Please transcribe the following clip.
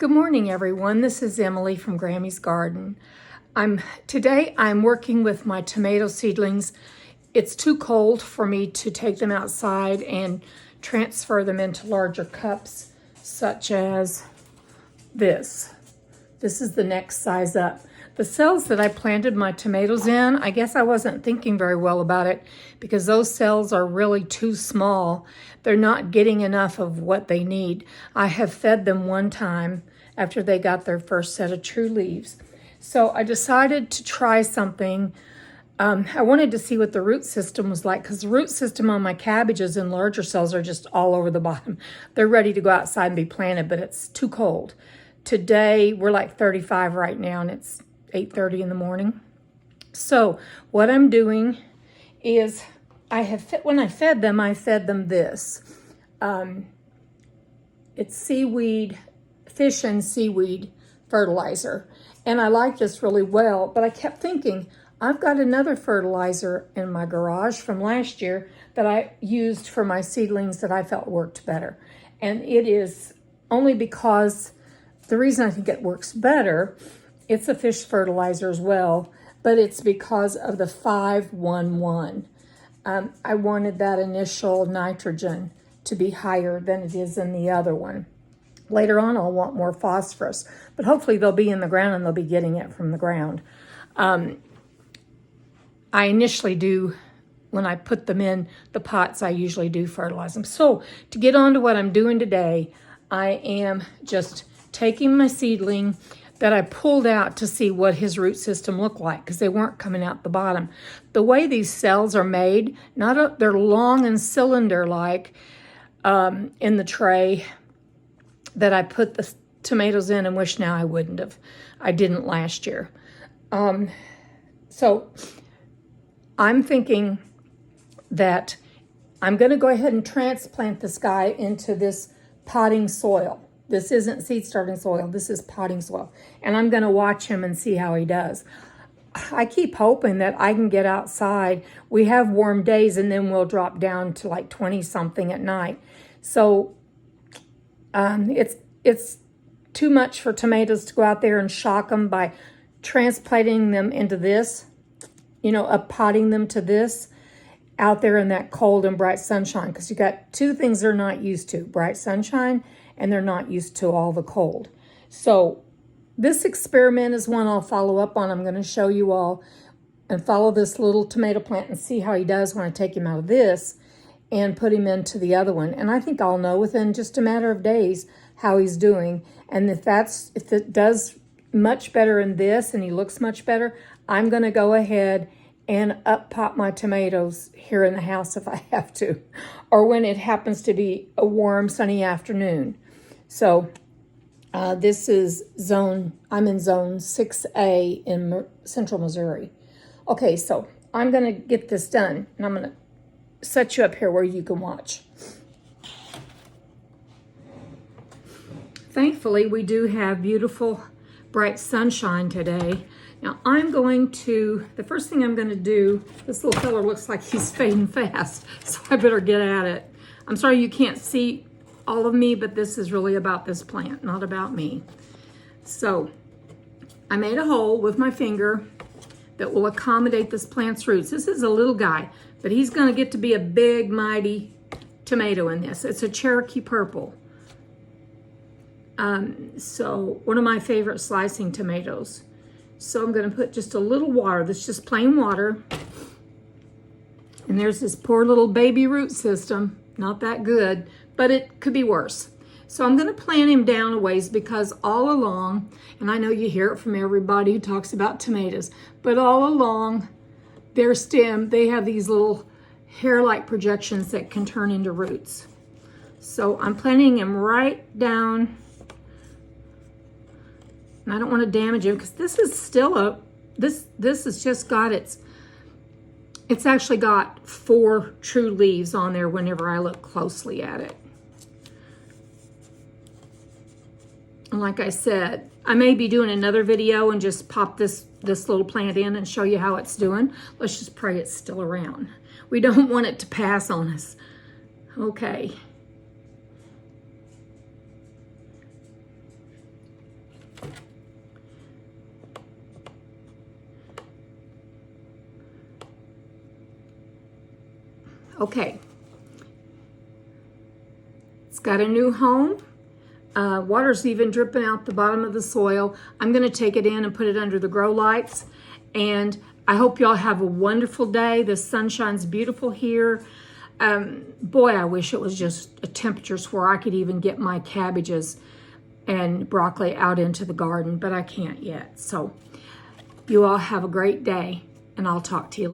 Good morning, everyone. This is Emily from Grammy's Garden. Today I'm working with my tomato seedlings. It's too cold for me to take them outside and transfer them into larger cups, such as this. This is the next size up. The cells that I planted my tomatoes in, I guess I wasn't thinking very well about it because those cells are really too small. They're not getting enough of what they need. I have fed them one time after they got their first set of true leaves. So I decided to try something. I wanted to see what the root system was like because the root system on my cabbages and larger cells are just all over the bottom. They're ready to go outside and be planted, but it's too cold. Today, we're like 35 right now, and it's 8:30 in the morning. So what I'm doing is when I fed them this. It's fish and seaweed fertilizer. And I like this really well, but I kept thinking, I've got another fertilizer in my garage from last year that I used for my seedlings that I felt worked better. And it is only because the reason I think it works better, it's a fish fertilizer as well, but it's because of the 5-1-1. I wanted that initial nitrogen to be higher than it is in the other one. Later on, I'll want more phosphorus, but hopefully they'll be in the ground and they'll be getting it from the ground. I initially do, when I put them in the pots, I usually do fertilize them. So to get on to what I'm doing today, I am just taking my seedling that I pulled out to see what his root system looked like because they weren't coming out the bottom. The way these cells are made, they're long and cylinder-like in the tray that I put the tomatoes in and wish now I wouldn't have. I didn't last year. So I'm thinking that I'm going to go ahead and transplant this guy into this potting soil. This isn't seed starting soil, this is potting soil. And I'm gonna watch him and see how he does. I keep hoping that I can get outside. We have warm days and then we'll drop down to like 20 something at night. So it's too much for tomatoes to go out there and shock them by transplanting them into this, potting them to this out there in that cold and bright sunshine. Because you got two things they're not used to, bright sunshine, and they're not used to all the cold. So this experiment is one I'll follow up on. I'm going to show you all and follow this little tomato plant and see how he does when I take him out of this and put him into the other one. And I think I'll know within just a matter of days how he's doing. And if it does much better in this and he looks much better, I'm going to go ahead and up pot my tomatoes here in the house if I have to, or when it happens to be a warm, sunny afternoon. So this is I'm in zone 6A in central Missouri. Okay, so I'm gonna get this done and I'm gonna set you up here where you can watch. Thankfully, we do have beautiful, bright sunshine today. Now the first thing I'm gonna do, this little fella looks like he's fading fast, so I better get at it. I'm sorry you can't see all of me, but this is really about this plant, not about me. So I made a hole with my finger that will accommodate this plant's roots. This is a little guy, but he's gonna get to be a big, mighty tomato in this. It's a Cherokee purple. So one of my favorite slicing tomatoes. So I'm gonna put just a little water. That's just plain water. And there's this poor little baby root system. Not that good, but it could be worse. So I'm gonna plant him down a ways because all along, and I know you hear it from everybody who talks about tomatoes, but all along their stem, they have these little hair-like projections that can turn into roots. So I'm planting him right down. And I don't want to damage him because this is still this has just got it's actually got 4 true leaves on there whenever I look closely at it. And like I said, I may be doing another video and just pop this little plant in and show you how it's doing. Let's just pray it's still around. We don't want it to pass on us. Okay. Okay. It's got a new home. Water's even dripping out the bottom of the soil. I'm going to take it in and put it under the grow lights. And I hope y'all have a wonderful day. The sunshine's beautiful here. Boy, I wish it was just temperatures where I could even get my cabbages and broccoli out into the garden, but I can't yet. So you all have a great day, and I'll talk to you.